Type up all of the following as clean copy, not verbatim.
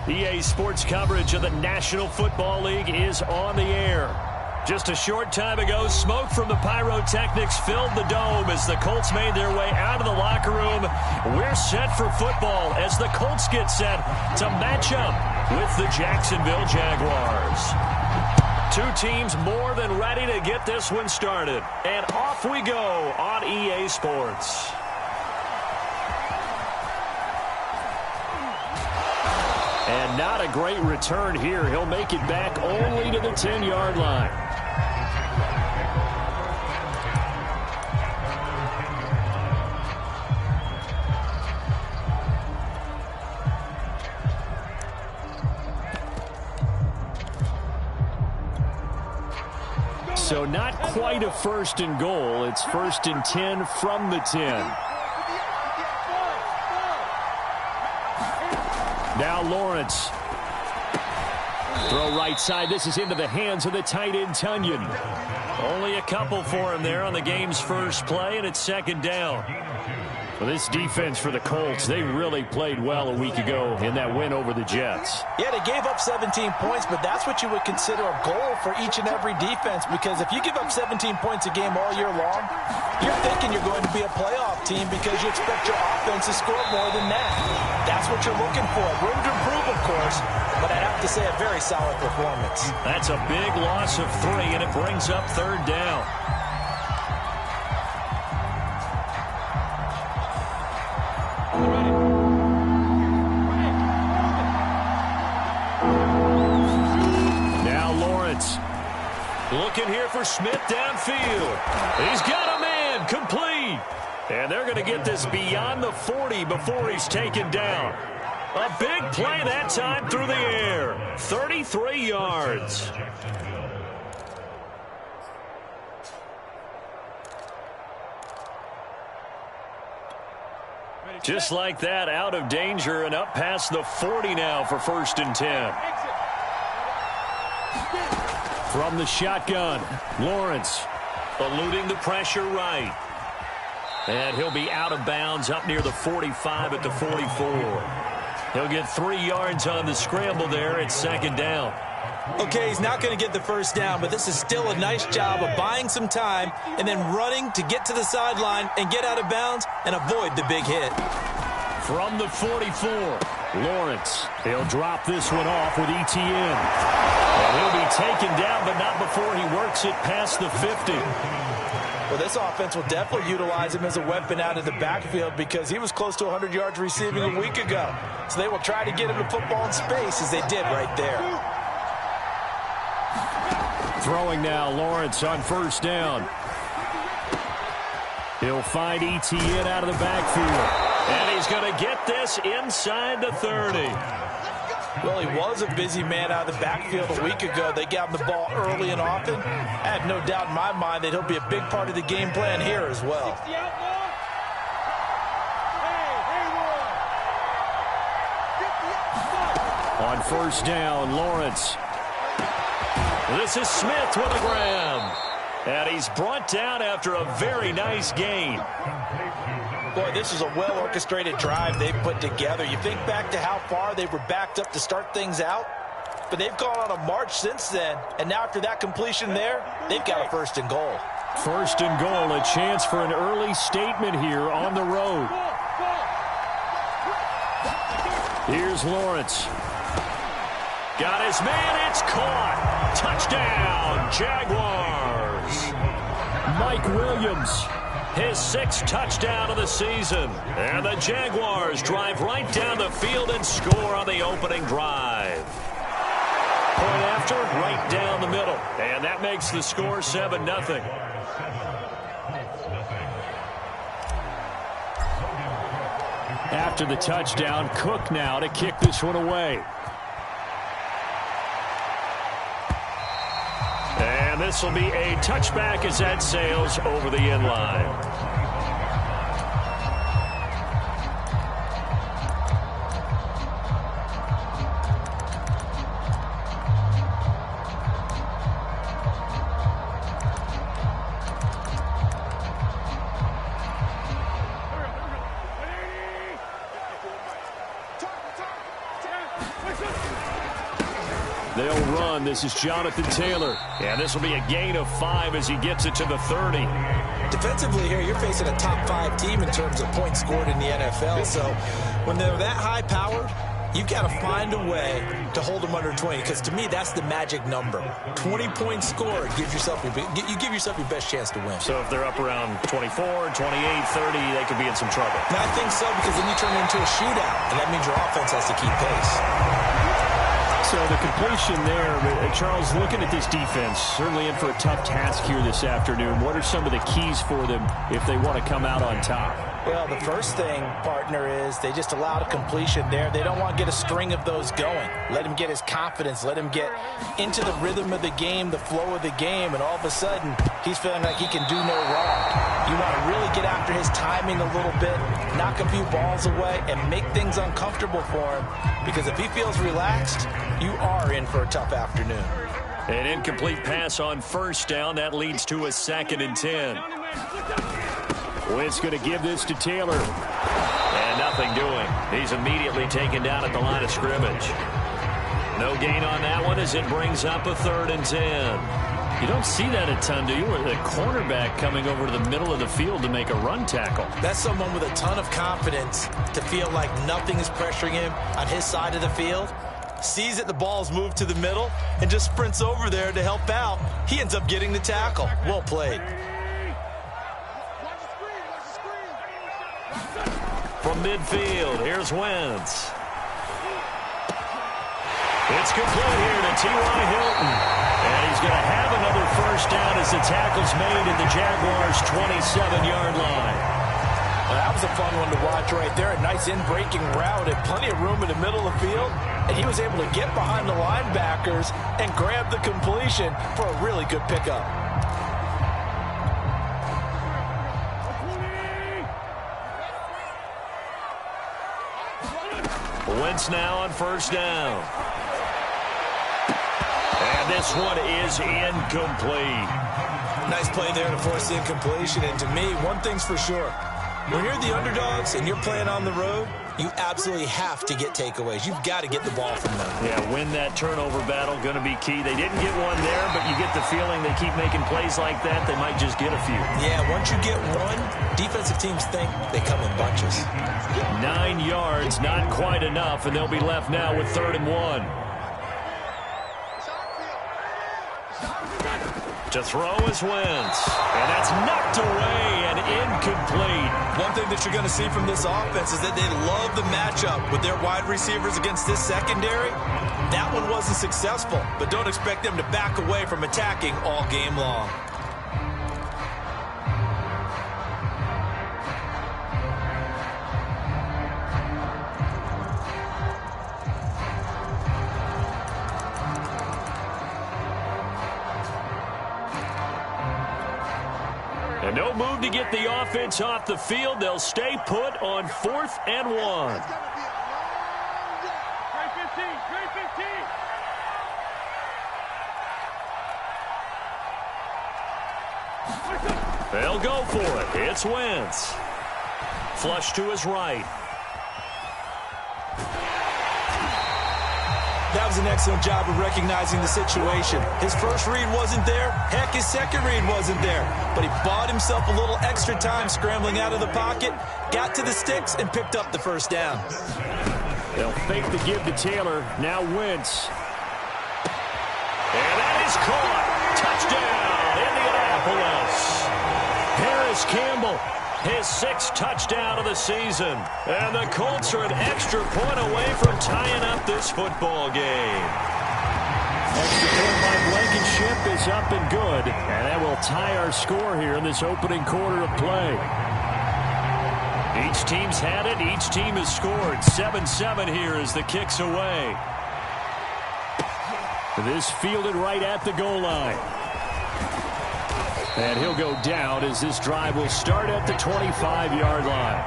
EA Sports coverage of the National Football League is on the air. Just a short time ago, smoke from the pyrotechnics filled the dome as the Colts made their way out of the locker room. We're set for football as the Colts get set to match up with the Jacksonville Jaguars. Two teams more than ready to get this one started. And off we go on EA Sports. And not a great return here. He'll make it back only to the 10-yard line. So not quite a first and goal. It's first and 10 from the 10. Now Lawrence. Throw right side. This is into the hands of the tight end, Tunyon. Only a couple for him there on the game's first play, and it's second down. Well, this defense for the Colts, they really played well a week ago in that win over the Jets. Yeah, they gave up 17 points, but that's what you would consider a goal for each and every defense, because if you give up 17 points a game all year long, you're thinking you're going to be a playoff team because you expect your offense to score more than that. That's what you're looking for. Room to improve, of course, but I have to say a very solid performance. That's a big loss of 3, and it brings up third down. Looking here for Smith downfield. He's got a man, complete. And they're going to get this beyond the 40 before he's taken down. A big play that time through the air. 33 yards. Just like that, out of danger and up past the 40 now for first and 10. From the shotgun, Lawrence eluding the pressure right. And he'll be out of bounds up near the 45 at the 44. He'll get 3 yards on the scramble there. It's second down. Okay, he's not going to get the first down, but this is still a nice job of buying some time and then running to get to the sideline and get out of bounds and avoid the big hit. From the 44, Lawrence. He'll drop this one off with ETN. And he'll be taken down, but not before he works it past the 50. Well, this offense will definitely utilize him as a weapon out of the backfield because he was close to 100 yards receiving a week ago. So they will try to get him the football in space as they did right there. Throwing now, Lawrence on first down. He'll find ETN out of the backfield. And he's going to get this inside the 30. Well, he was a busy man out of the backfield a week ago. They got him the ball early and often. I have no doubt in my mind that he'll be a big part of the game plan here as well. On first down, Lawrence. This is Smith with a grab. And he's brought down after a very nice gain. Boy, this is a well-orchestrated drive they've put together. You think back to how far they were backed up to start things out, but they've gone on a march since then, and now after that completion there, they've got a first and goal. First and goal, a chance for an early statement here on the road. Here's Lawrence. Got his man, it's caught. Touchdown, Jaguars. Mike Williams. His 6th touchdown of the season. And the Jaguars drive right down the field and score on the opening drive. Point after, right down the middle. And that makes the score 7-0. After the touchdown, Cook now to kick this one away. And this will be a touchback as that sails over the end line. They'll run. This is Jonathan Taylor. And this will be a gain of 5 as he gets it to the 30. Defensively here, you're facing a top 5 team in terms of points scored in the NFL. So when they're that high-powered, you've got to find a way to hold them under 20, because to me, that's the magic number. 20 points scored, you give yourself your best chance to win. So if they're up around 24, 28, 30, they could be in some trouble. And I think so, because then you turn it into a shootout, and that means your offense has to keep pace. So the completion there, Charles, looking at this defense, certainly in for a tough task here this afternoon. What are some of the keys for them if they want to come out on top? Well, the first thing, partner, is they just allowed a completion there. They don't want to get a string of those going. Let him get his confidence. Let him get into the rhythm of the game, the flow of the game, and all of a sudden, he's feeling like he can do no wrong. You want to really get after his timing a little bit, knock a few balls away, and make things uncomfortable for him, because if he feels relaxed, you are in for a tough afternoon. An incomplete pass on first down. That leads to a 2nd and 10. Wentz going to give this to Taylor. And nothing doing. He's immediately taken down at the line of scrimmage. No gain on that one as it brings up a 3rd and 10. You don't see that a ton, do you? Or the cornerback coming over to the middle of the field to make a run tackle. That's someone with a ton of confidence to feel like nothing is pressuring him on his side of the field. Sees that the ball's moved to the middle and just sprints over there to help out. He ends up getting the tackle. Well played. From midfield, here's Wentz. It's complete here to T.Y. Hilton. And he's going to have another first down as the tackle's made at the Jaguars' 27-yard line. Well, that was a fun one to watch right there. A nice in-breaking route and plenty of room in the middle of the field. And he was able to get behind the linebackers and grab the completion for a really good pickup. Wentz now on first down. And this one is incomplete. Nice play there to force the incompletion. And to me, one thing's for sure. When you're the underdogs and you're playing on the road, you absolutely have to get takeaways. You've got to get the ball from them. Yeah, win that turnover battle, going to be key. They didn't get one there, but you get the feeling they keep making plays like that, they might just get a few. Yeah, once you get one, defensive teams think they come in bunches. 9 yards, not quite enough, and they'll be left now with 3rd and 1. To throw is Wentz. And that's knocked away and incomplete. One thing that you're going to see from this offense is that they love the matchup with their wide receivers against this secondary. That one wasn't successful, but don't expect them to back away from attacking all game long. And no move to get the offense off the field. They'll stay put on 4th and 1. They'll go for it. It's Wentz. Flush to his right. That was an excellent job of recognizing the situation. His first read wasn't there. Heck, his second read wasn't there. But he bought himself a little extra time scrambling out of the pocket, got to the sticks, and picked up the first down. They'll fake the give to Taylor. Now Wentz. And that is caught. Touchdown, Indianapolis. Harris Campbell, his 6th touchdown of the season. And the Colts are an extra point away from tying up this football game. Extra point by Blankenship is up and good. And that will tie our score here in this opening quarter of play. Each team's had it. Each team has scored. 7-7 here as the kick's away. This fielded right at the goal line. And he'll go down as this drive will start at the 25-yard line.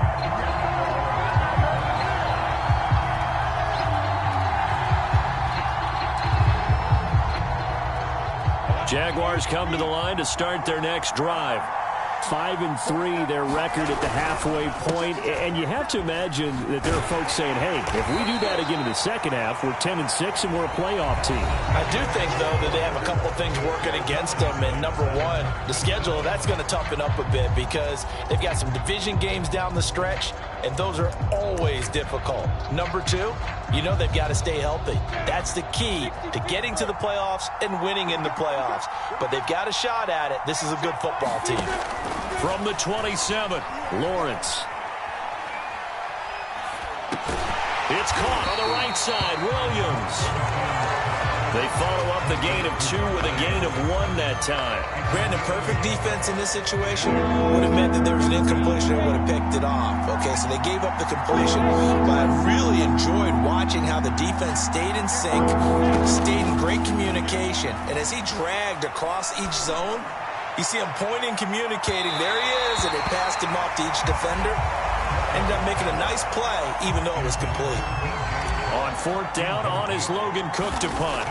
Jaguars come to the line to start their next drive. 5-3, their record at the halfway point. And you have to imagine that there are folks saying, hey, if we do that again in the second half, we're 10-6 and we're a playoff team. I do think, though, that they have a couple things working against them. And number one, the schedule, that's going to toughen up a bit because they've got some division games down the stretch, and those are always difficult. Number two, you know they've got to stay healthy. That's the key to getting to the playoffs and winning in the playoffs. But they've got a shot at it. This is a good football team. From the 27, Lawrence. It's caught on the right side, Williams. They follow up the gain of 2 with a gain of 1 that time. Brandon, perfect defense in this situation would have meant that there was an incompletion and would have picked it off. Okay, so they gave up the completion, but I really enjoyed watching how the defense stayed in sync, stayed in great communication, and as he dragged across each zone, you see him pointing, communicating. There he is, and they passed him off to each defender. Ended up making a nice play, even though it was complete. On 4th down, on is Logan Cook to punt.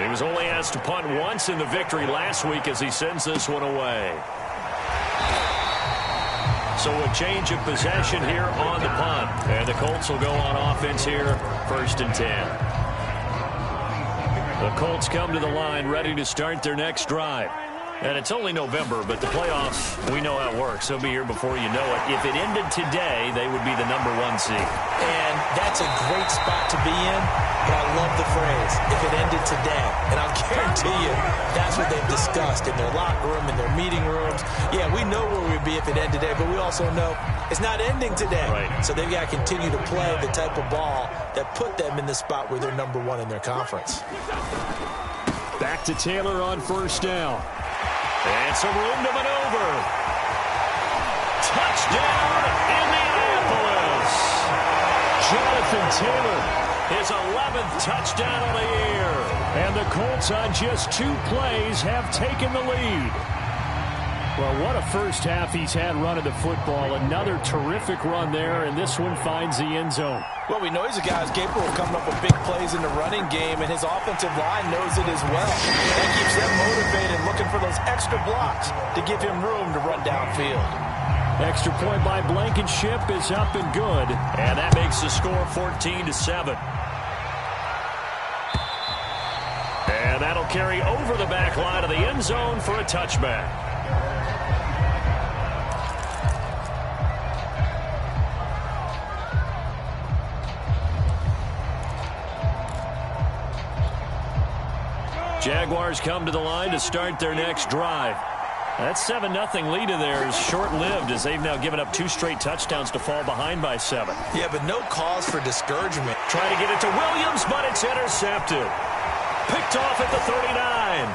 He was only asked to punt once in the victory last week as he sends this one away. So a change of possession here on the punt. And the Colts will go on offense here, 1st and 10. The Colts come to the line ready to start their next drive. And it's only November, but the playoffs, we know how it works. They'll be here before you know it. If it ended today, they would be the #1 seed. And that's a great spot to be in, but I love the phrase, if it ended today. And I'll guarantee you, that's what they've discussed in their locker room, in their meeting rooms. Yeah, we know where we'd be if it ended today, but we also know it's not ending today. Right. So they've got to continue to play the type of ball that put them in the spot where they're #1 in their conference. Back to Taylor on 1st down. And some room to maneuver. Touchdown, Indianapolis. Jonathan Taylor, his 11th touchdown of the year. And the Colts on just 2 plays have taken the lead. Well, what a first half he's had running the football. Another terrific run there, and this one finds the end zone. Well, we know he's a guy who's capable of coming up with big plays in the running game, and his offensive line knows it as well. That keeps them motivated, looking for those extra blocks to give him room to run downfield. Extra point by Blankenship is up and good, and that makes the score 14-7. And that'll carry over the back line of the end zone for a touchback. Jaguars come to the line to start their next drive. That 7-0 lead of theirs short-lived as they've now given up 2 straight touchdowns to fall behind by 7. Yeah, but no cause for discouragement. Trying to get it to Williams, but it's intercepted. Picked off at the 39.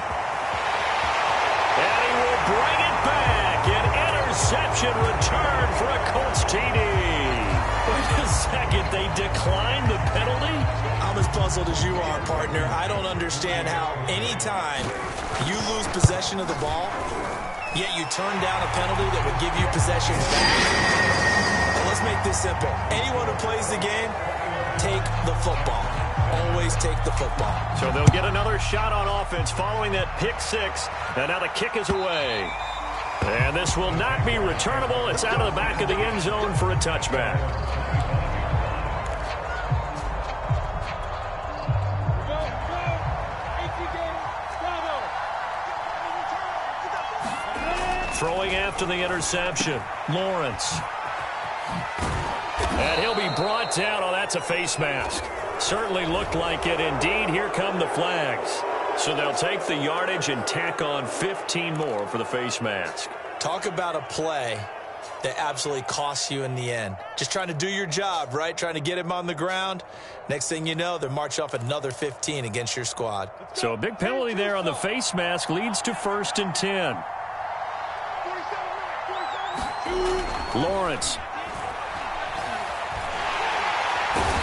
And he will bring it back. An interception return for a Colts TD. Wait a second, they declined the penalty? I'm as puzzled as you are, partner. I don't understand how any time you lose possession of the ball, yet you turn down a penalty that would give you possession back. And let's make this simple. Anyone who plays the game, take the football. Always take the football. So they'll get another shot on offense following that pick 6. And now the kick is away. And this will not be returnable. It's out of the back of the end zone for a touchback. Throwing after the interception, Lawrence. And he'll be brought down. Oh, that's a face mask. Certainly looked like it. Indeed, here come the flags. So they'll take the yardage and tack on 15 more for the face mask. Talk about a play that absolutely costs you in the end. Just trying to do your job, right? Trying to get him on the ground. Next thing you know, they march off another 15 against your squad. So a big penalty there on the face mask leads to 1st and 10. Lawrence.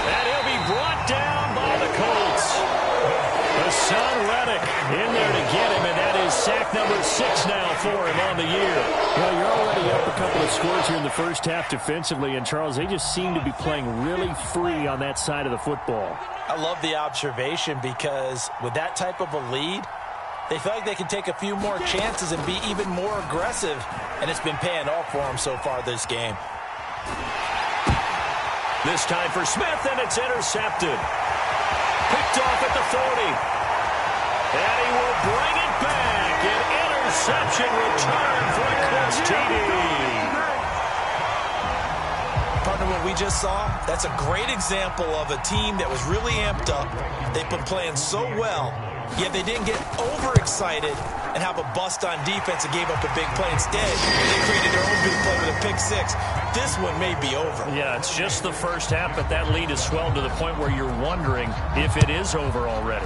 And he'll be brought down by the Colts. Hassan Reddick in there to get him, and that is sack number 6 now for him on the year. Well, you're already up a couple of scores here in the first half defensively, and Charles, they just seem to be playing really free on that side of the football. I love the observation because with that type of a lead, They feel like they can take a few more chances and be even more aggressive, and it's been paying off for them so far this game. This time for Smith, and it's intercepted. Picked off at the 40. And he will bring it back. An interception return for a Colts TD. Partner, what we just saw, that's a great example of a team that was really amped up. They've been playing so well, yet they didn't get overexcited and have a bust on defense and gave up a big play. Instead, they created their own big play with a pick six. This one may be over. Yeah, it's just the first half, but that lead has swelled to the point where you're wondering if it is over already.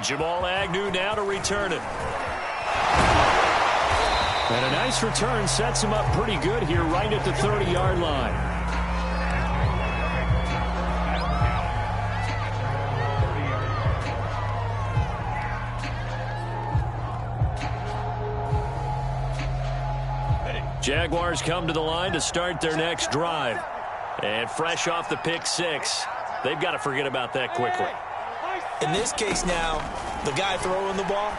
Jamal Agnew now to return it. And a nice return sets him up pretty good here right at the 30-yard line. Jaguars come to the line to start their next drive. And fresh off the pick six, they've got to forget about that quickly. In this case now, the guy throwing the ball,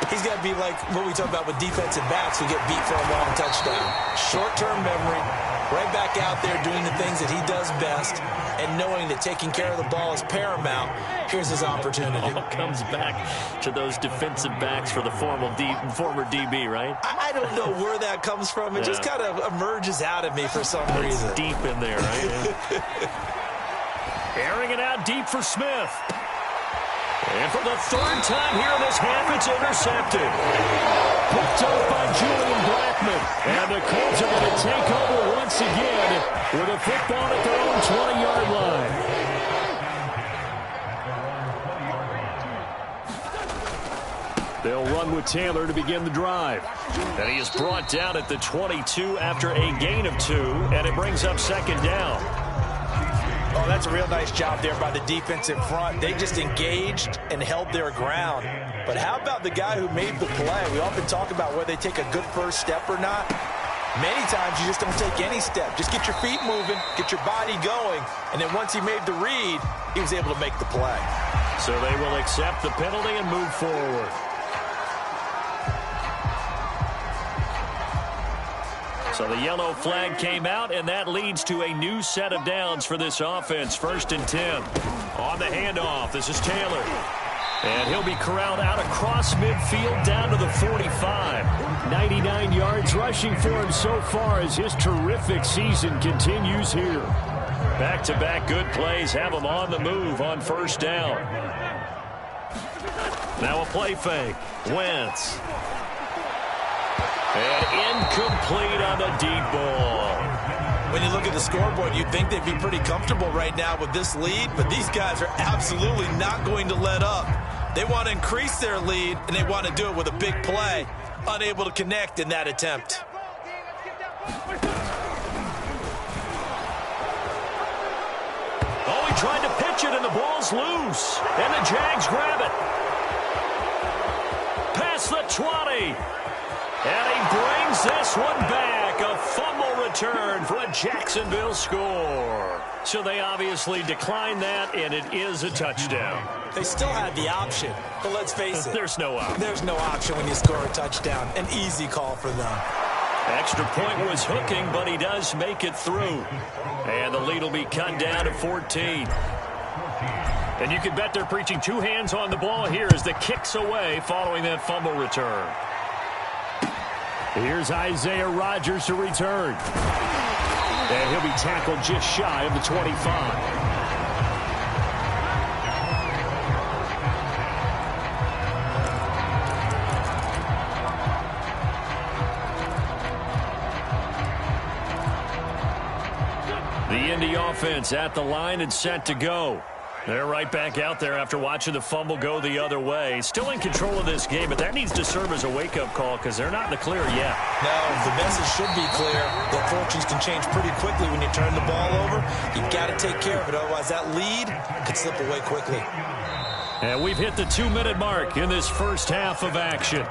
he's got to be like what we talk about with defensive backs who get beat for a long touchdown. Short-term memory, right back out there doing the things that he does best, and knowing that taking care of the ball is paramount. Here's his opportunity. All comes back to those defensive backs for the former DB, right? I don't know where that comes from. It just kind of emerges out of me for some reason. It's deep in there, right? Airing it out deep for Smith. And for the third time here in this half, it's intercepted. Picked up by Julian Blackman. And the Colts are going to take over once again with a football at their own 20-yard line. They'll run with Taylor to begin the drive. And he is brought down at the 22 after a gain of 2, and it brings up second down. Oh, that's a real nice job there by the defensive front. They just engaged and held their ground. But how about the guy who made the play? We often talk about whether they take a good first step or not. Many times you just don't take any step. Just get your feet moving, get your body going, and then once he made the read, he was able to make the play. So they will accept the penalty and move forward. So the yellow flag came out, and that leads to a new set of downs for this offense. 1st and 10. On the handoff, this is Taylor. And he'll be corralled out across midfield down to the 45. 99 yards rushing for him so far as his terrific season continues here. Back-to-back good plays have him on the move on 1st down. Now a play fake. Wentz. And incomplete on the deep ball. When you look at the scoreboard, you'd think they'd be pretty comfortable right now with this lead, but these guys are absolutely not going to let up. They want to increase their lead, and they want to do it with a big play. Unable to connect in that attempt. Oh, he tried to pitch it, and the ball's loose. And the Jags grab it. Past the 20. And he brings this one back. A fumble return for a Jacksonville score. So they obviously declined that, and it is a touchdown. They still had the option, but let's face it. There's no option. There's no option when you score a touchdown. An easy call for them. Extra point was hooking, but he does make it through. And the lead will be cut down to 14. And you can bet they're preaching two hands on the ball here as the kick's away following that fumble return. Here's Isaiah Rodgers to return. And he'll be tackled just shy of the 25. The Indy offense at the line and set to go. They're right back out there after watching the fumble go the other way. Still in control of this game, but that needs to serve as a wake-up call because they're not in the clear yet. No, the message should be clear that fortunes can change pretty quickly when you turn the ball over. You've got to take care of it, otherwise that lead could slip away quickly. And we've hit the 2-minute mark in this first half of action.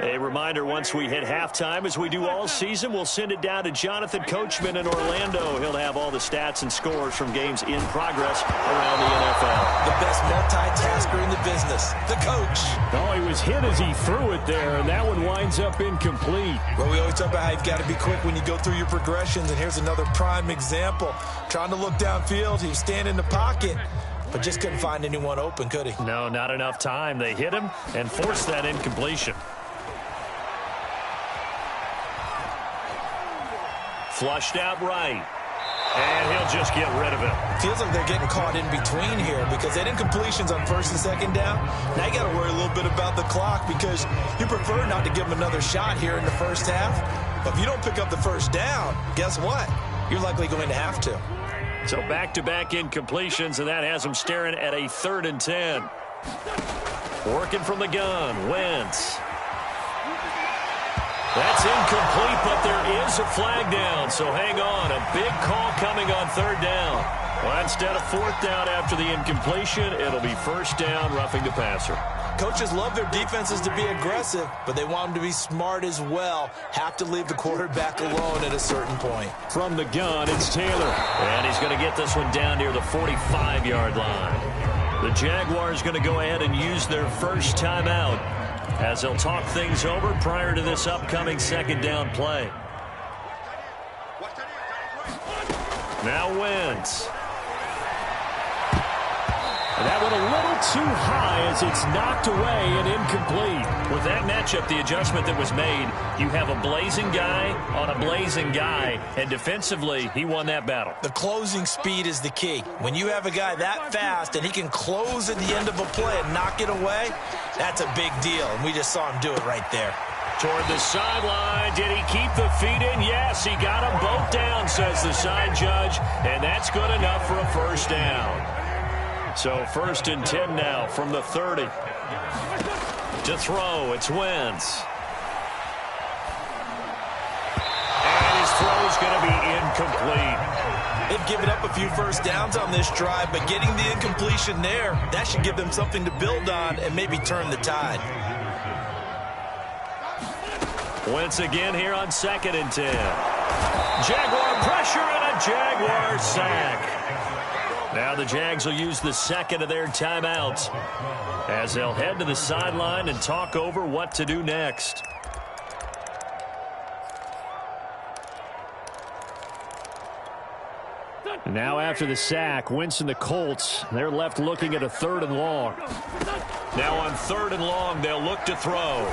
A reminder, once we hit halftime, as we do all season, we'll send it down to Jonathan Coachman in Orlando. He'll have all the stats and scores from games in progress around the NFL. The best multitasker in the business, the coach. Oh, he was hit as he threw it there, and that one winds up incomplete. Well, we always talk about how you've got to be quick when you go through your progressions, and here's another prime example. Trying to look downfield, he was standing in the pocket, but just couldn't find anyone open, could he? No, not enough time. They hit him and forced that incompletion. Flushed out right. And he'll just get rid of it. Feels like they're getting caught in between here because they had incompletions on first and second down. Now you got to worry a little bit about the clock because you prefer not to give them another shot here in the first half. But if you don't pick up the first down, guess what? You're likely going to have to. So back-to-back incompletions, and that has them staring at a 3rd and 10. Working from the gun, Wentz. That's incomplete, but there is a flag down, so hang on. A big call coming on 3rd down. Well, instead of 4th down after the incompletion, it'll be 1st down, roughing the passer. Coaches love their defenses to be aggressive, but they want them to be smart as well. Have to leave the quarterback alone at a certain point. From the gun, it's Taylor. And he's going to get this one down near the 45-yard line. The Jaguars going to go ahead and use their first timeout as they'll talk things over prior to this upcoming 2nd down play. Now Wentz. And that one a little too high as it's knocked away and incomplete. With that matchup, the adjustment that was made, you have a blazing guy on a blazing guy, and defensively, he won that battle. The closing speed is the key. When you have a guy that fast and he can close at the end of a play and knock it away, that's a big deal, and we just saw him do it right there. Toward the sideline, did he keep the feet in? Yes, he got them both down, says the side judge, and that's good enough for a 1st down. So 1st and 10 now from the 30. To throw, it's Wentz. And his throw's going to be incomplete. They've given up a few 1st downs on this drive, but getting the incompletion there, that should give them something to build on and maybe turn the tide. Wentz again here on 2nd and 10. Jaguar pressure and a Jaguar sack. Now the Jags will use the 2nd of their timeouts as they'll head to the sideline and talk over what to do next. Now after the sack, Wentz and the Colts, they're left looking at a 3rd and long. Now on 3rd and long, they'll look to throw.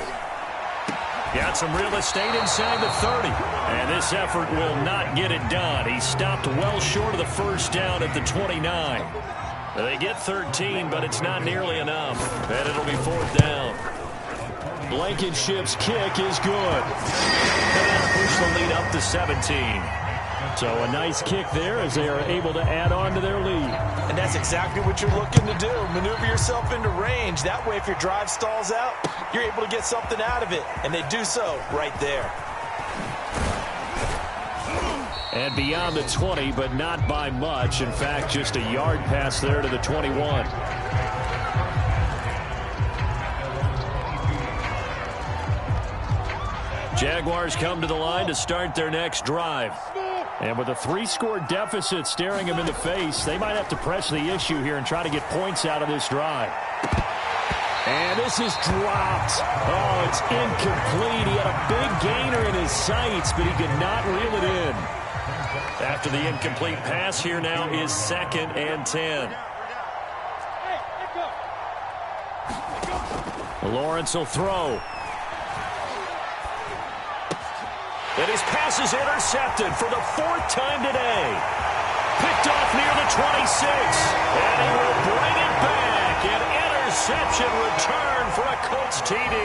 Got some real estate inside the 30. And this effort will not get it done. He stopped well short of the 1st down at the 29. They get 13, but it's not nearly enough. And it'll be 4th down. Blankenship's kick is good. And that'll push the lead up to 17. So a nice kick there as they are able to add on to their lead. And that's exactly what you're looking to do. Maneuver yourself into range. That way, if your drive stalls out, you're able to get something out of it. And they do so right there. And beyond the 20, but not by much. In fact, just a yard pass there to the 21. Jaguars come to the line to start their next drive. And with a 3-score deficit staring them in the face, they might have to press the issue here and try to get points out of this drive. And this is dropped. Oh, it's incomplete. He had a big gainer in his sights, but he could not reel it in. After the incomplete pass, here now is 2nd and 10. Lawrence will throw. And his pass is intercepted for the 4th time today. Picked off near the 26. And he will bring it back. An interception return for a Colts TD.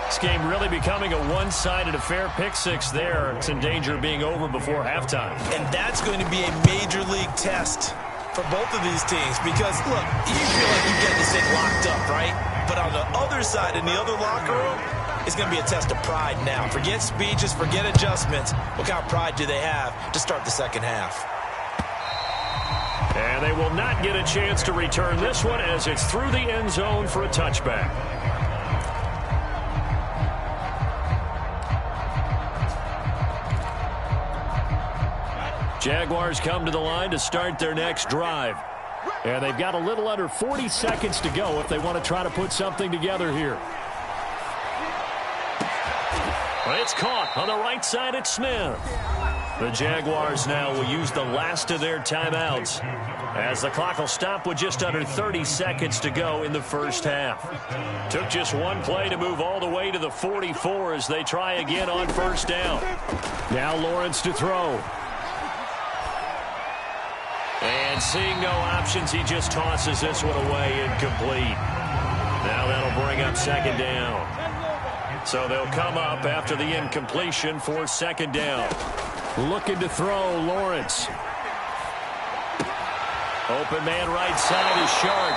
This game really becoming a one-sided affair. Pick 6 there. It's in danger of being over before halftime. And that's going to be a major league test for both of these teams because, look, you feel like you get this thing locked up, right? But on the other side, in the other locker room, it's going to be a test of pride now. Forget speeches, forget adjustments. What kind of pride do they have to start the 2nd half? And they will not get a chance to return this one as it's through the end zone for a touchback. Jaguars come to the line to start their next drive. And they've got a little under 40 seconds to go if they want to try to put something together here. It's caught on the right side at Smith. The Jaguars now will use the last of their timeouts as the clock will stop with just under 30 seconds to go in the first half. Took just one play to move all the way to the 44 as they try again on first down. Now Lawrence to throw. And seeing no options, he just tosses this one away incomplete. Now that'll bring up second down. So they'll come up after the incompletion for second down. Looking to throw, Lawrence. Open man right side is Shark.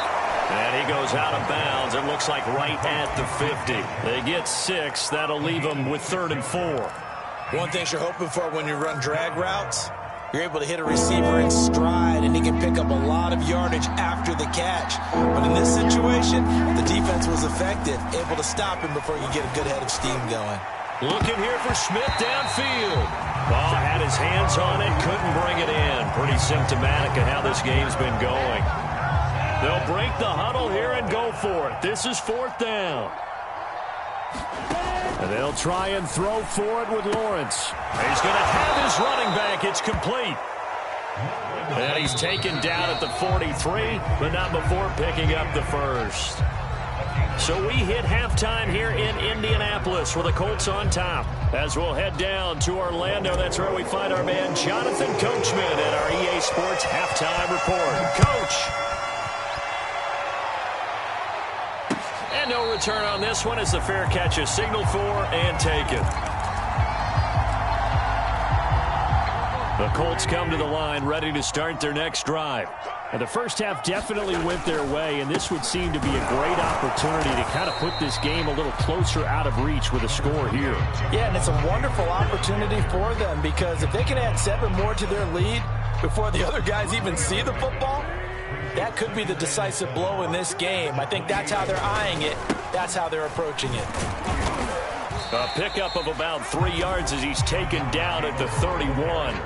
And he goes out of bounds. It looks like right at the 50. They get 6. That'll leave them with 3rd and 4. One thing you're hoping for when you run drag routes, you're able to hit a receiver in stride, and he can pick up a lot of yardage after the catch. But in this situation, the defense was effective, able to stop him before you get a good head of steam going. Looking here for Smith downfield. Ball had his hands on it, couldn't bring it in. Pretty symptomatic of how this game's been going. They'll break the huddle here and go for it. This is 4th down. And they'll try and throw for it with Lawrence. He's going to have his running back. It's complete. And he's taken down at the 43, but not before picking up the first. So we hit halftime here in Indianapolis with the Colts on top. As we'll head down to Orlando, that's where we find our man Jonathan Coachman at our EA Sports Halftime Report. Coach. And no return on this one as the fair catch is signaled for and taken. The Colts come to the line ready to start their next drive. And the first half definitely went their way, and this would seem to be a great opportunity to kind of put this game a little closer out of reach with a score here. Yeah, and it's a wonderful opportunity for them because if they can add 7 more to their lead before the other guys even see the football, that could be the decisive blow in this game. I think that's how they're eyeing it. That's how they're approaching it. A pickup of about 3 yards as he's taken down at the 31.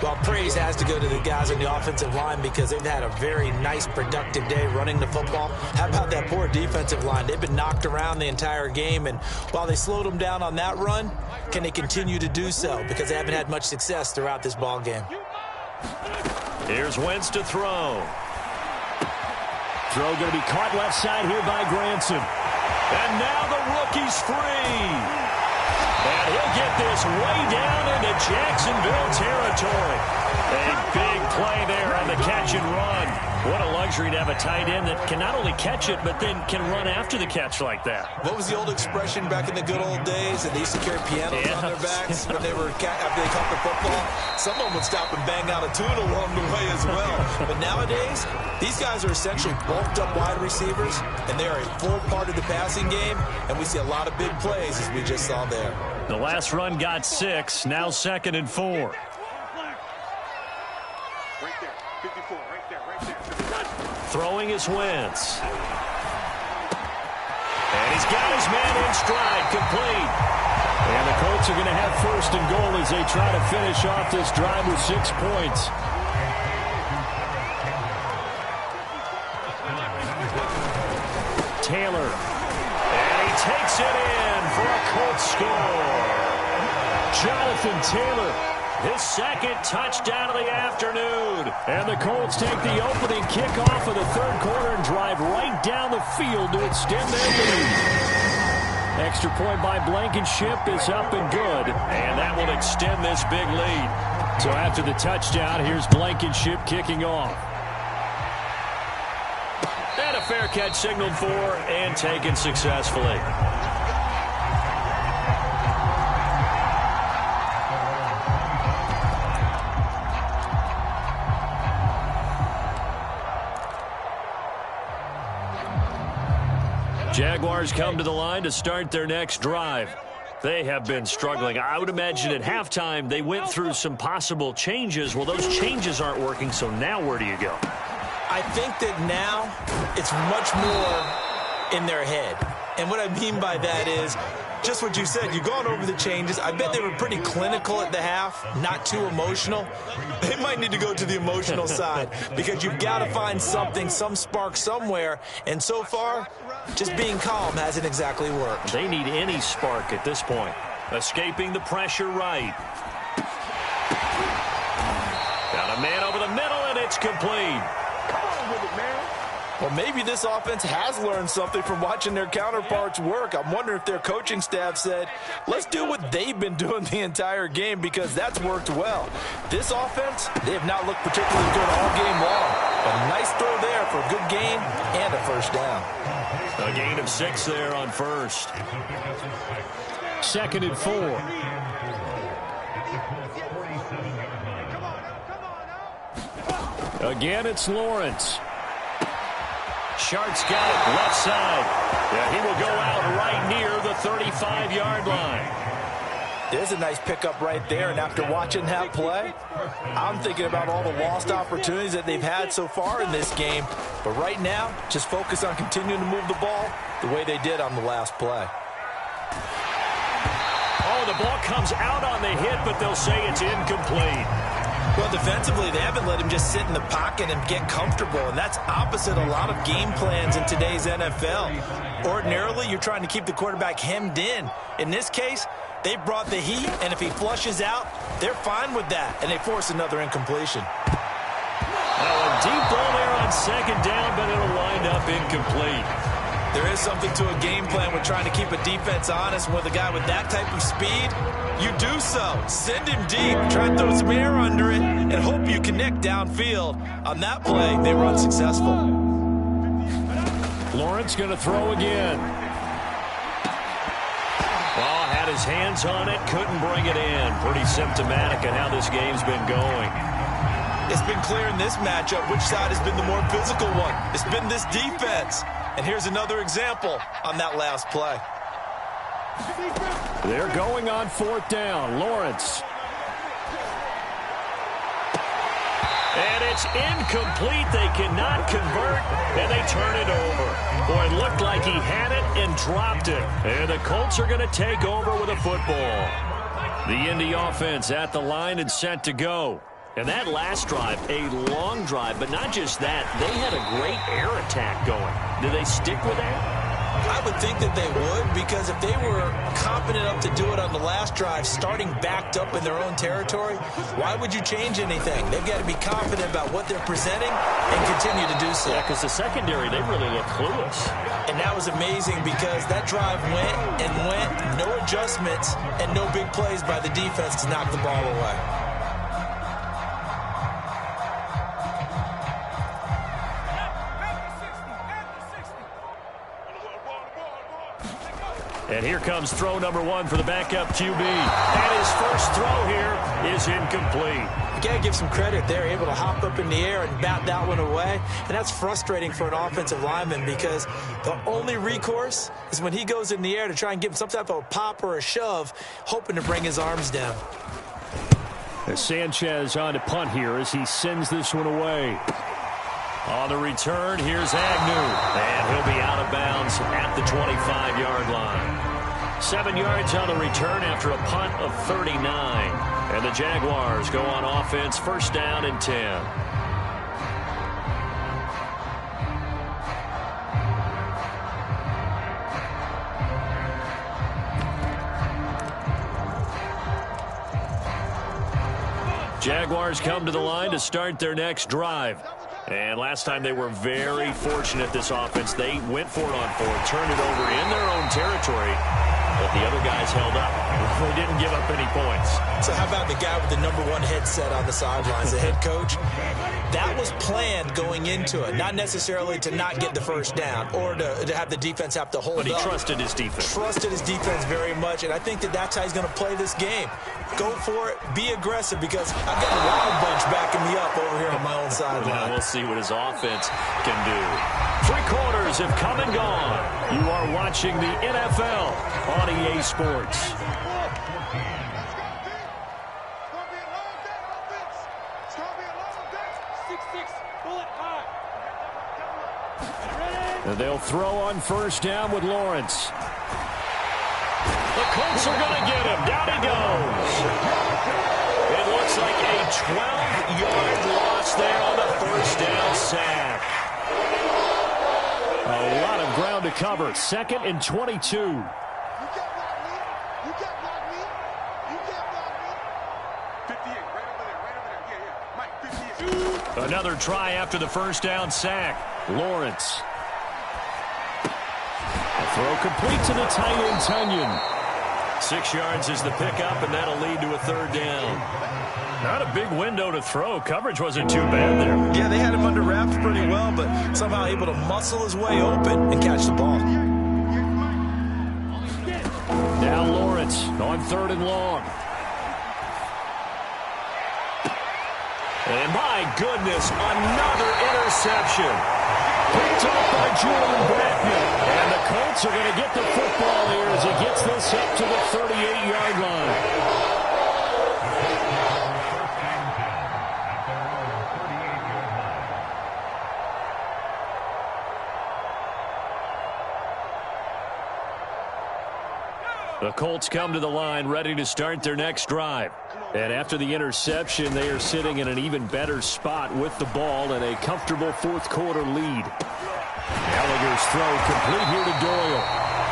Well, praise has to go to the guys on the offensive line because they've had a very nice, productive day running the football. How about that poor defensive line? They've been knocked around the entire game, and while they slowed them down on that run, can they continue to do so? Because they haven't had much success throughout this ball game. Here's Wentz to throw. Throw going to be caught left side here by Granson. And now the rookie's free. And he'll get this way down into Jacksonville territory. A big play there on the catch and run. What a luxury to have a tight end that can not only catch it, but then can run after the catch like that. What was the old expression back in the good old days that they used to carry pianos on their backs when they were after they caught the football? Someone would stop and bang out a tune along the way as well. But nowadays, these guys are essentially bulked up wide receivers, and they are a full part of the passing game, and we see a lot of big plays as we just saw there. The last run got 6, now 2nd and 4. Right there, 54, right there. Throwing is Wentz. And he's got his man in stride, complete. And the Colts are going to have 1st and goal as they try to finish off this drive with 6 points. Taylor. And he takes it in for a Colts score. Jonathan Taylor. His 2nd touchdown of the afternoon. And the Colts take the opening kickoff of the 3rd quarter and drive right down the field to extend their lead. Extra point by Blankenship is up and good. And that will extend this big lead. So after the touchdown, here's Blankenship kicking off. And a fair catch signaled for and taken successfully. Jaguars come to the line to start their next drive. They have been struggling. I would imagine at halftime they went through some possible changes. Well, those changes aren't working, so now where do you go? I think that now it's much more in their head. And what I mean by that is just what you said. You've gone over the changes. I bet they were pretty clinical at the half, not too emotional. They might need to go to the emotional side because you've got to find something, some spark somewhere. And so far, just being calm hasn't exactly worked. They need any spark at this point. Escaping the pressure right. Got a man over the middle, and it's complete. Come on with it, man. Well, maybe this offense has learned something from watching their counterparts work. I'm wondering if their coaching staff said, let's do what they've been doing the entire game because that's worked well. This offense, they have not looked particularly good all game long. A nice throw there for a good gain and a first down. A gain of 6 there on first. 2nd and 4. Again, it's Lawrence. Shark's got it left side. Yeah, he will go out right near the 35-yard line. There's a nice pickup right there, and after watching that play, I'm thinking about all the lost opportunities that they've had so far in this game. But right now, just focus on continuing to move the ball the way they did on the last play. Oh, the ball comes out on the hit, but they'll say it's incomplete. Well, defensively, they haven't let him just sit in the pocket and get comfortable, and that's opposite a lot of game plans in today's NFL. Ordinarily, you're trying to keep the quarterback hemmed in. In this case, they brought the heat, and if he flushes out, they're fine with that, and they force another incompletion. Oh, a deep ball there on 2nd down, but it'll wind up incomplete. There is something to a game plan with trying to keep a defense honest. With a guy with that type of speed, you do so. Send him deep, try and throw some air under it, and hope you connect downfield. On that play, they were unsuccessful. Lawrence going to throw again. Ball had his hands on it, couldn't bring it in. Pretty symptomatic of how this game's been going. It's been clear in this matchup which side has been the more physical one. It's been this defense. And here's another example on that last play. They're going on 4th down. Lawrence. And it's incomplete. They cannot convert, and they turn it over. Boy, it looked like he had it and dropped it. And the Colts are going to take over with a football. The Indy offense at the line and set to go. And that last drive, a long drive, but not just that. They had a great air attack going. Do they stick with that? I would think that they would, because if they were confident enough to do it on the last drive, starting backed up in their own territory, why would you change anything? They've got to be confident about what they're presenting and continue to do so. Yeah, because the secondary, they really look clueless. And that was amazing because that drive went and went, no adjustments, and no big plays by the defense to knock the ball away. And here comes throw number 1 for the backup QB. And his first throw here is incomplete. You got to give some credit. They're able to hop up in the air and bat that one away. And that's frustrating for an offensive lineman because the only recourse is when he goes in the air to try and give him some type of a pop or a shove, hoping to bring his arms down. Sanchez on to punt here as he sends this one away. On the return, here's Agnew. And he'll be out of bounds at the 25-yard line. 7 yards on the return after a punt of 39. And the Jaguars go on offense, 1st down and 10. Jaguars come to the line to start their next drive. And last time they were very fortunate, this offense. They went for it on 4th, turned it over in their own territory, but the other guys held up. They didn't give up any points. So how about the guy with the number 1 headset on the sidelines, the head coach? That was planned going into it, not necessarily to not get the first down or to have the defense have to hold up. But he trusted his defense. Trusted his defense very much, and I think that that's how he's going to play this game. Go for it, be aggressive, because I've got a wild bunch backing me up over here on my own sideline. We'll see what his offense can do. 3 quarters have come and gone. You are watching the NFL on EA Sports. And they'll throw on first down with Lawrence. The Colts are going to get him. Down he goes. It looks like a 12-yard loss there on the first down sack. A lot of ground to cover. 2nd and 22. Another try after the first down sack. Lawrence. A throw complete to the tight end, Tunyon. 6 yards is the pickup, and that'll lead to a 3rd down. Not a big window to throw. Coverage wasn't too bad there. Yeah, they had him under wraps pretty well, but somehow able to muscle his way open and catch the ball. Now Lawrence on 3rd and long. And my goodness, another interception. Picked off by Julian Blackman. And the Colts are going to get the football here as he gets this up to the 38-yard line. The Colts come to the line ready to start their next drive. And after the interception, they are sitting in an even better spot with the ball and a comfortable 4th quarter lead. Gallagher's throw complete here to Doyle.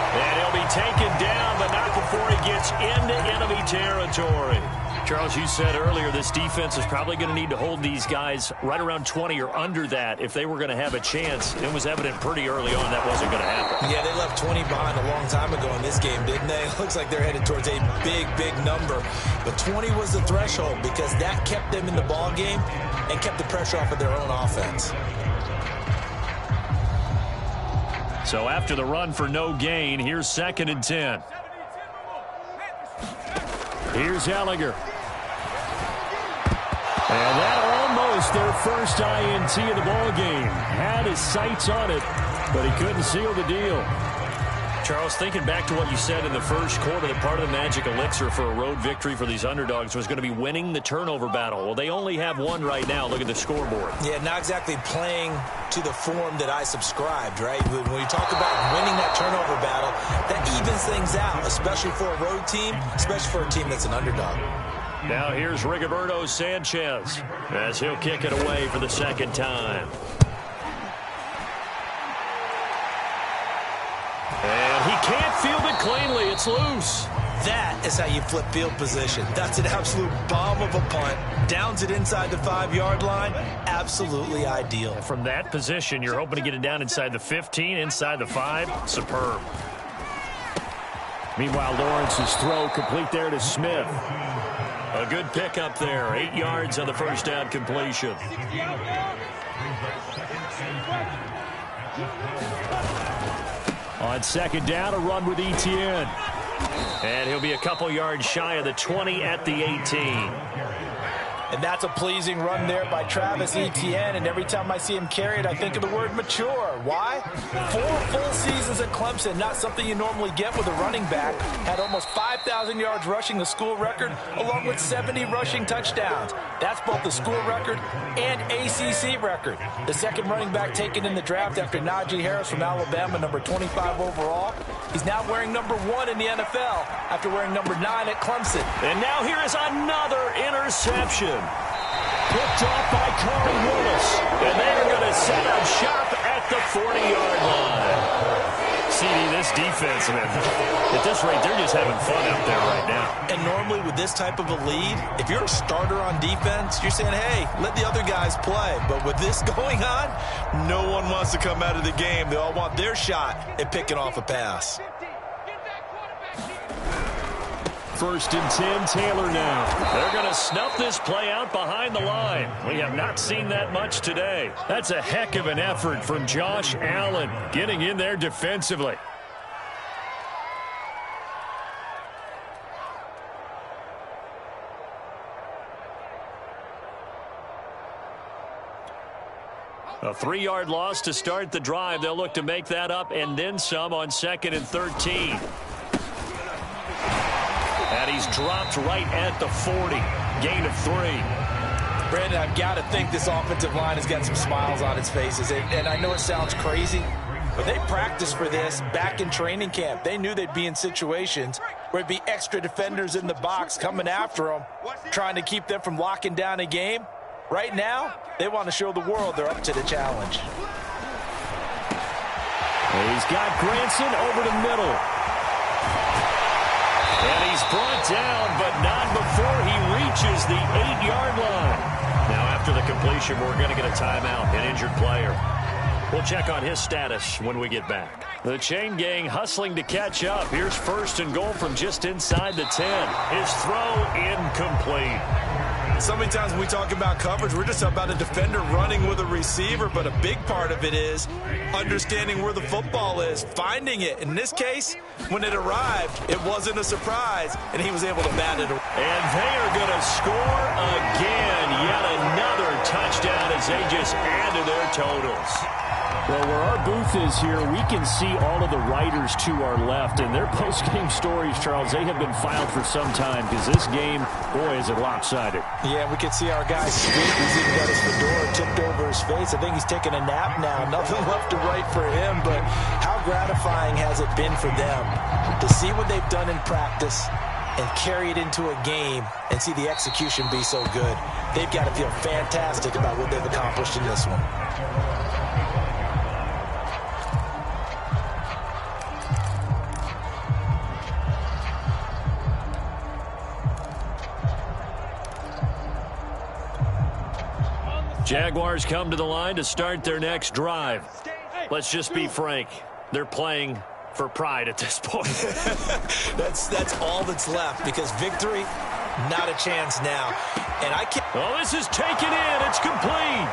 And he'll be taken down, but not before he gets into enemy territory. Charles, you said earlier this defense is probably going to need to hold these guys right around 20 or under that if they were going to have a chance. It was evident pretty early on that wasn't going to happen. Yeah, they left 20 behind a long time ago in this game, didn't they? It looks like they're headed towards a big, big number. But 20 was the threshold because that kept them in the ball game and kept the pressure off of their own offense. So after the run for no gain, here's 2nd and 10. Here's Gallagher. And that almost their first INT of the ball game. Had his sights on it, but he couldn't seal the deal. Charles, thinking back to what you said in the first quarter, that part of the magic elixir for a road victory for these underdogs was going to be winning the turnover battle. Well, they only have one right now. Look at the scoreboard. Yeah, not exactly playing to the form that I subscribed, right? When you talk about winning that turnover battle, that evens things out, especially for a road team, especially for a team that's an underdog. Now here's Rigoberto Sanchez as he'll kick it away for the 2nd time. And he can't field it cleanly. It's loose. That is how you flip field position. That's an absolute bomb of a punt. Downs it inside the 5-yard line. Absolutely ideal. From that position, you're hoping to get it down inside the 15, inside the 5. Superb. Meanwhile, Lawrence's throw complete there to Smith. A good pickup there. 8 yards on the first down completion. On 2nd down, a run with Etienne. And he'll be a couple yards shy of the 20 at the 18. And that's a pleasing run there by Travis Etienne. And every time I see him carry it, I think of the word mature. Why? 4 full seasons at Clemson, not something you normally get with a running back. Had almost 5,000 yards rushing, the school record, along with 70 rushing touchdowns. That's both the school record and ACC record. The 2nd running back taken in the draft after Najee Harris from Alabama, number 25 overall. He's now wearing number 1 in the NFL after wearing number 9 at Clemson. And now here is another interception. Picked off by Corey Willis. And they are going to set up shop at the 40-yard line. CD, this defense, man, at this rate, they're just having fun out there right now. And normally with this type of a lead, if you're a starter on defense, you're saying, hey, let the other guys play. But with this going on, no one wants to come out of the game. They all want their shot at picking off a pass. 1st and 10, Taylor now. They're going to snuff this play out behind the line. We have not seen that much today. That's a heck of an effort from Josh Allen, getting in there defensively. A 3-yard loss to start the drive. They'll look to make that up and then some on 2nd and 13. And he's dropped right at the 40. Gain of 3. Brandon, I've got to think this offensive line has got some smiles on its faces. And I know it sounds crazy, but they practiced for this back in training camp. They knew they'd be in situations where it'd be extra defenders in the box coming after them, trying to keep them from locking down a game. Right now, they want to show the world they're up to the challenge. He's got Granson over the middle. And he's brought down, but not before he reaches the 8-yard line. Now, after the completion, we're going to get a timeout, an injured player. We'll check on his status when we get back. The chain gang hustling to catch up. Here's 1st and goal from just inside the 10. His throw incomplete. So many times when we talk about coverage, we're just about a defender running with a receiver, but a big part of it is understanding where the football is, finding it. In this case, when it arrived, it wasn't a surprise, and he was able to bat it away. And they are going to score again. Yet another touchdown as they just add to their totals. Well, where our booth is here, we can see all of the writers to our left. And their post-game stories, Charles, they have been filed for some time because this game, boy, is it lopsided. Yeah, we can see our guy sweep. He's even got his fedora tipped over his face. I think he's taking a nap now. Nothing left to write for him, but how gratifying has it been for them to see what they've done in practice and carry it into a game and see the execution be so good. They've got to feel fantastic about what they've accomplished in this one. Jaguars come to the line to start their next drive. Let's just be frank. They're playing for pride at this point. That's all that's left because victory, not a chance now. And I can't. Oh, this is taken in. It's complete.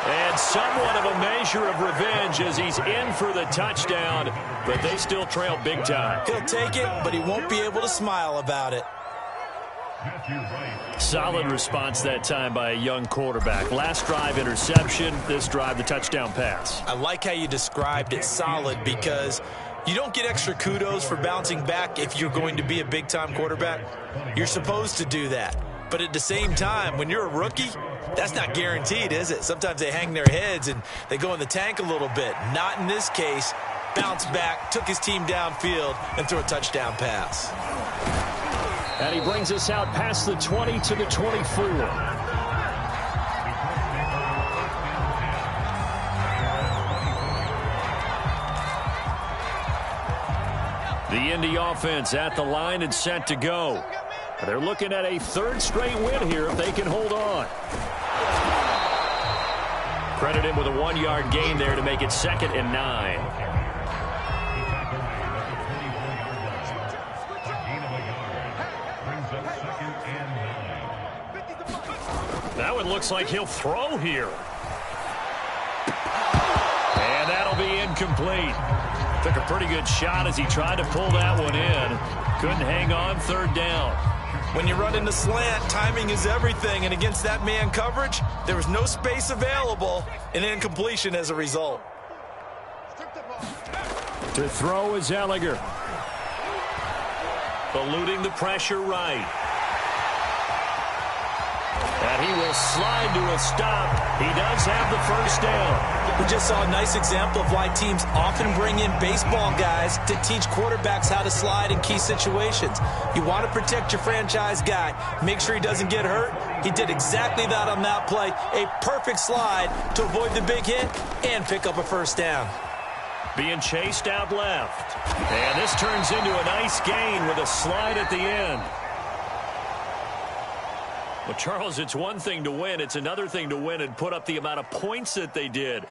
And somewhat of a measure of revenge as he's in for the touchdown, but they still trail big time. He'll take it, but he won't be able to smile about it. Solid response that time by a young quarterback. Last drive, interception. This drive, the touchdown pass. I like how you described it, solid, because you don't get extra kudos for bouncing back if you're going to be a big-time quarterback. You're supposed to do that. But at the same time, when you're a rookie, that's not guaranteed, is it? Sometimes they hang their heads and they go in the tank a little bit. Not in this case. Bounced back, took his team downfield, and threw a touchdown pass. And he brings us out past the 20 to the 24. The Indy offense at the line and set to go. They're looking at a 3rd straight win here if they can hold on. Credit him with a 1-yard gain there to make it 2nd and 9. That one looks like he'll throw here. And that'll be incomplete. Took a pretty good shot as he tried to pull that one in. Couldn't hang on, 3rd down. When you run in the slant, timing is everything. And against that man coverage, there was no space available. An incompletion as a result. To throw is Ellinger. Eluding the pressure right. And he will slide to a stop. He does have the 1st down. We just saw a nice example of why teams often bring in baseball guys to teach quarterbacks how to slide in key situations. You want to protect your franchise guy. Make sure he doesn't get hurt. He did exactly that on that play. A perfect slide to avoid the big hit and pick up a 1st down. Being chased out left. And this turns into a nice gain with a slide at the end. Well, Charles, it's one thing to win. It's another thing to win and put up the amount of points that they did.